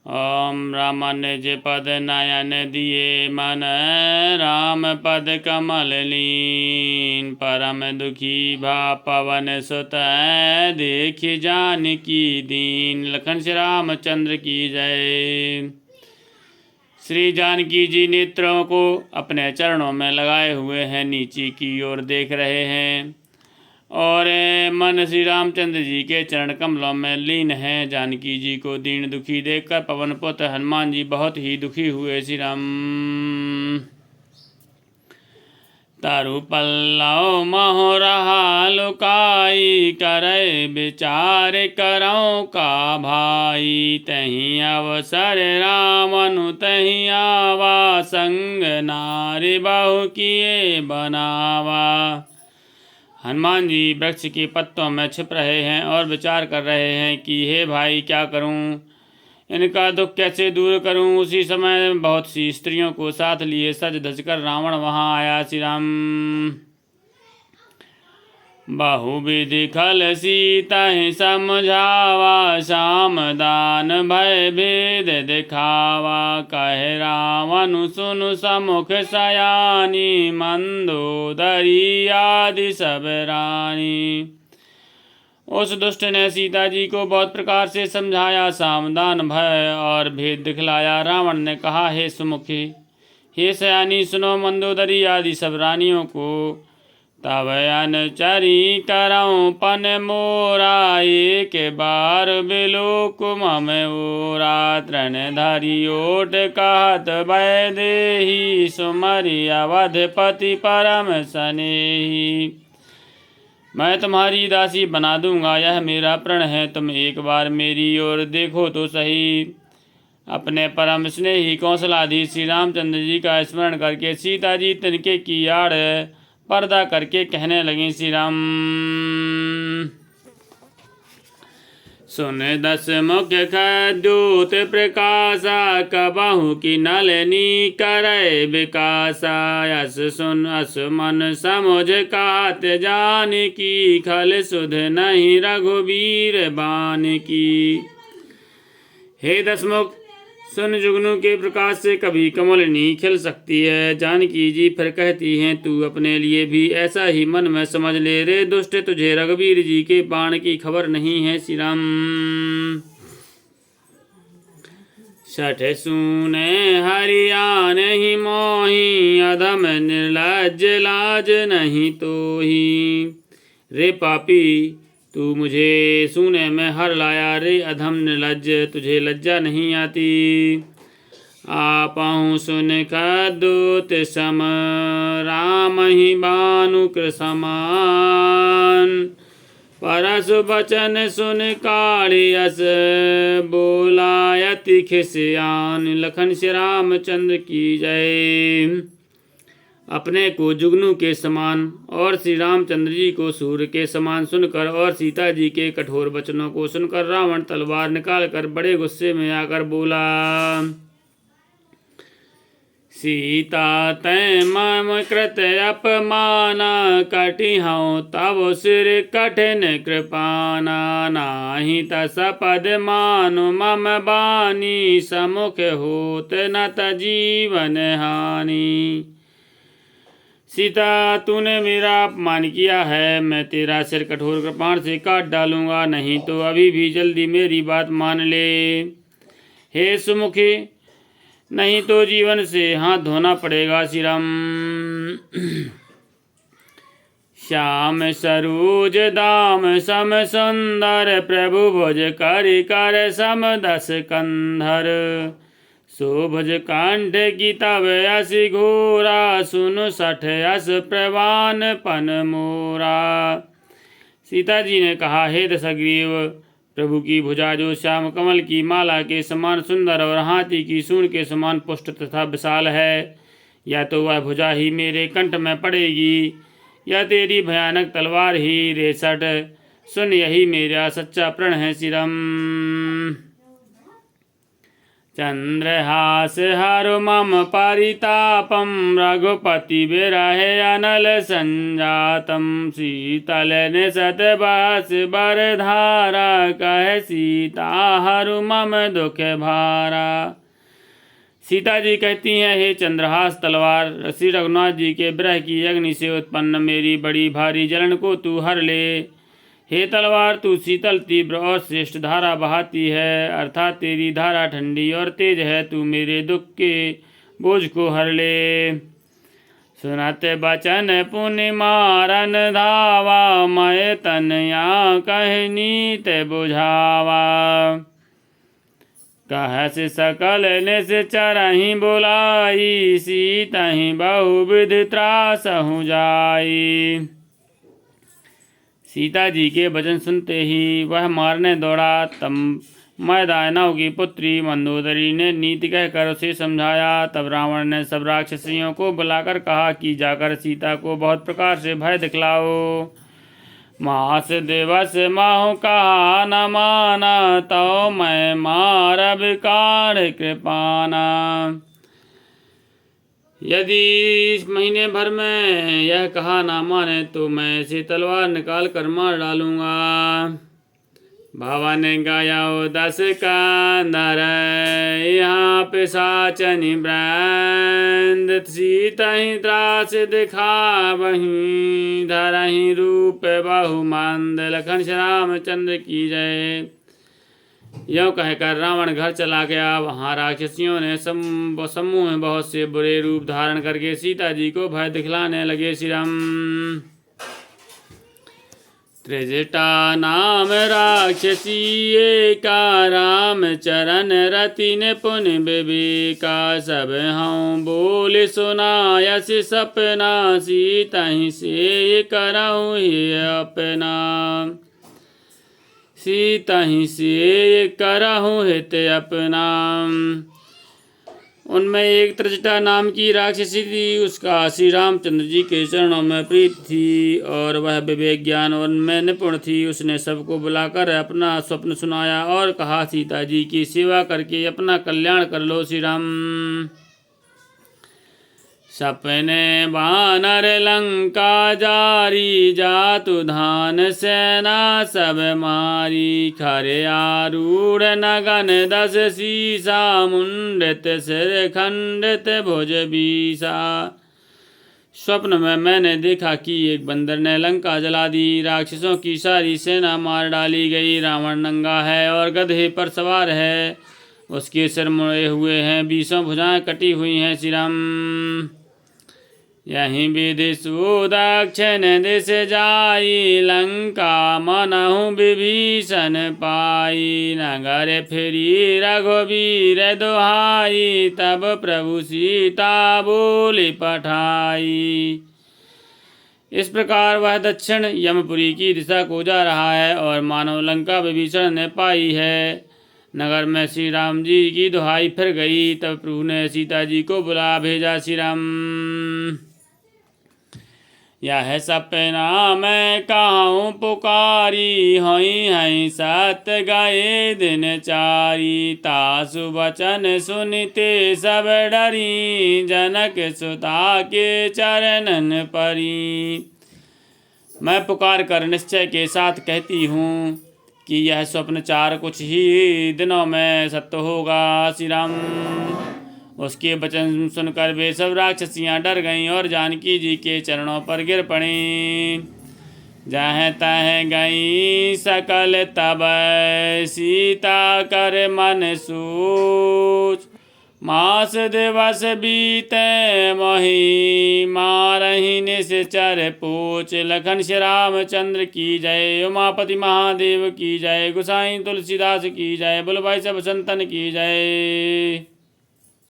ओम रामन जे पद नयन दिए मन, राम पद कमल लीन। परम दुखी भा पवन सुत, देख जानकी दीन। लखन श्री रामचंद्र की जय। श्री जानकी जी नेत्रों को अपने चरणों में लगाए हुए हैं, नीचे की ओर देख रहे हैं और मन श्री रामचंद्र जी के चरण कमलों में लीन है। जानकी जी को दीन दुखी देखकर पवन पुत्र हनुमान जी बहुत ही दुखी हुए। श्री राम तारु पल्लव महो रहा लुकाई, करे विचार करौ का भाई। तहीं अवसर रामनु तहीं आवा, संग नारी बहु किए बनावा। हनुमान जी वृक्ष के पत्तों में छिप रहे हैं और विचार कर रहे हैं कि हे भाई, क्या करूं, इनका दुख कैसे दूर करूं। उसी समय बहुत सी स्त्रियों को साथ लिए सज धज कर रावण वहां आया। श्री राम बहुविधि खल सीता समझावा, सामदान भय भेद दिखावा। कहे रावण सुनु समुख सयानी, मंदोदरी आदि सब रानी। उस दुष्ट ने सीता जी को बहुत प्रकार से समझाया, सामदान भय और भेद दिखलाया। रावण ने कहा, हे सुमुखी, हे सयानी, सुनो मंदोदरी आदि सब रानियों को। तब अनुचरी करऊं पन मोरा, एक बार बिलोक मम ओरा। तृणधारी ओट कहत भय देहि, सुमरि अवधपति परम स्नेही। मैं तुम्हारी दासी बना दूंगा, यह मेरा प्रण है। तुम एक बार मेरी ओर देखो तो सही। अपने परम स्नेही कौशलाधीश श्री रामचंद्र जी का स्मरण करके सीता जी तिनके की आड़ पर्दा करके कहने लगी। श्री राम सुन दस मुख खद्योत प्रकाशा, कबहु की नलनी करे विकासा। यस सुन अस मन समुझ कात जान की, खल सुध नहीं रघुवीर बान की। हे दसमुख, सुन, जुगनू के प्रकाश से कभी कमलिनी खिल सकती है। जानकी जी फिर कहती हैं, तू अपने लिए भी ऐसा ही मन में समझ ले। रे दुष्ट, तुझे रघुवीर जी के बाण की खबर नहीं है। श्री राम सठ सूने हरियान ही मोही, अधम निर्लज लाज नहीं तो ही। रे पापी, तू मुझे सूने में हर लाया। रे अधम निर्लज, तुझे लज्जा नहीं आती। आपहु सुन खद्योत सम, राम ही बानुक समान। परस वचन सुन काढ़ियस, बोलायति खिसियान। लखन श्री रामचंद्र की जय। अपने को जुगनू के समान और श्री रामचंद्र जी को सूर्य के समान सुनकर और सीता जी के कठोर वचनों को सुनकर रावण तलवार निकालकर बड़े गुस्से में आकर बोला, सीता तै मम कृत अपमाना, कटिहऊँ तब सिर कठिन कृपाना। नाही तस पद मानु मम बानी, समुख होत न त जीवन हानि। सीता, तूने मेरा अपमान किया है, मैं तेरा सिर कठोर कृपाण से काट डालूंगा। नहीं तो अभी भी जल्दी मेरी बात मान ले। हे सुमुखी, नहीं तो जीवन से हाथ धोना पड़ेगा। श्री राम श्याम सरोज दाम सम सुंदर, प्रभु भुज करि कर सम दस कंधर। शोभज कांठ की तब यस घोरा, सुनु सठ यस प्रवान पन मोरा। सीता जी ने कहा, हे दशग्रीव, प्रभु की भुजा जो श्याम कमल की माला के समान सुंदर और हाथी की सूंड के समान पुष्ट तथा विशाल है, या तो वह भुजा ही मेरे कंठ में पड़ेगी या तेरी भयानक तलवार ही। रे सठ, सुन, यही मेरा सच्चा प्रण है। श्री राम चंद्रहास हरु मम परितापम रघुपति विरहे अनल संजातम शीतल निशत बस बरधारा कह सीता हरु मम दुख भारा। सीता जी कहती हैं, हे चंद्रहास तलवार, श्री रघुनाथ जी के विरह की अग्नि से उत्पन्न मेरी बड़ी भारी जलन को तू हर ले। हे तलवार, तू शीतल तीव्र और श्रेष्ठ धारा बहाती है, अर्थात तेरी धारा ठंडी और तेज है। तू मेरे दुख के बोझ को हर ले। सुनत बचन पुनि मारन धावा मैं तनया कहनीत बुझावा। कहस सकल निश्चरहि बुलाई सीतहि बहुविध त्रासहु जाई। सीता जी के वचन सुनते ही वह मारने दौड़ा। तब मैदानव की पुत्री मंदोदरी ने नीति कहकर उसे समझाया। तब रावण ने सब राक्षसियों को बुलाकर कहा कि जाकर सीता को बहुत प्रकार से भय दिखलाओ। मास दिवस माहु कहा न माना तो मैं मारब काढ़ कृपाना। यदि इस महीने भर में यह कहा ना माने तो मैं इसे तलवार निकाल कर मार डालूंगा। भवन गयो 10 कंदर यहाँ पिशाचनि ब्रंद सीतहि त्रास दिखावहीं धरहि रूप बहुमंद। लखन श्री रामचंद्र की जय। यों कहकर रावण घर चला गया। वहाँ राक्षसियों ने समूह में बहुत से बुरे रूप धारण करके सीता जी को भय दिखलाने लगे। श्री राम। त्रिजटा नाम राक्षसी एका राम चरण रति ने पुनि विवेका। सब हूँ बोल सुनायस सपना सीतहि से करहु ही अपना। सीतहि से करहु हित अपना। उनमें एक त्रिजटा नाम की राक्षसी थी। उसका श्री रामचंद्र जी के चरणों में प्रीत थी और वह विवेक ज्ञान उनमें निपुण थी। उसने सबको बुलाकर अपना स्वप्न सुनाया और कहा, सीता जी की सेवा करके अपना कल्याण कर लो। श्री राम। सपने बानर लंका जारी जातु धान सेना सब मारी। खरे आरूढ़ नगन 10 सीसा मुंडित सिर खंडित भुज बीसा। स्वप्न में मैंने देखा कि एक बंदर ने लंका जला दी। राक्षसों की सारी सेना मार डाली गई। रावण नंगा है और गधे पर सवार है। उसके सिर मुड़े हुए हैं, 20 भुजाएं कटी हुई हैं। श्री राम। यहीं विदिशु दक्षिण दिश जाई लंका मनहु विभीषण पाई। नगर फिरी रघुवीर दुहाई तब प्रभु सीता बोली पठाई। इस प्रकार वह दक्षिण यमपुरी की दिशा को जा रहा है और मानव लंका विभीषण ने पाई है। नगर में श्री राम जी की दुहाई फिर गई। तब प्रभु ने सीता जी को बुला भेजा। श्री राम। यह सपना मैं कहूँ पुकारी होई हैं सत्य गए दिन चारी। तासु वचन सुनते सब डरी जनक सुता के चरणन परी। मैं पुकार कर निश्चय के साथ कहती हूँ कि यह स्वप्न 4 कुछ ही दिनों में सत्य होगा। श्री राम। उसके वचन सुनकर वे सब राक्षसियाँ डर गईं और जानकी जी के चरणों पर गिर पड़ीं। जहाँ तहाँ गई सकल तब सीता कर मन सूच। मास दिवस बीते मोहि मारहि निश्चर पूछ। लखन श्री रामचंद्र की जय। उमापति महादेव की जय। गोसाई तुलसीदास की जय। बोलो भाई सब संतन की जय।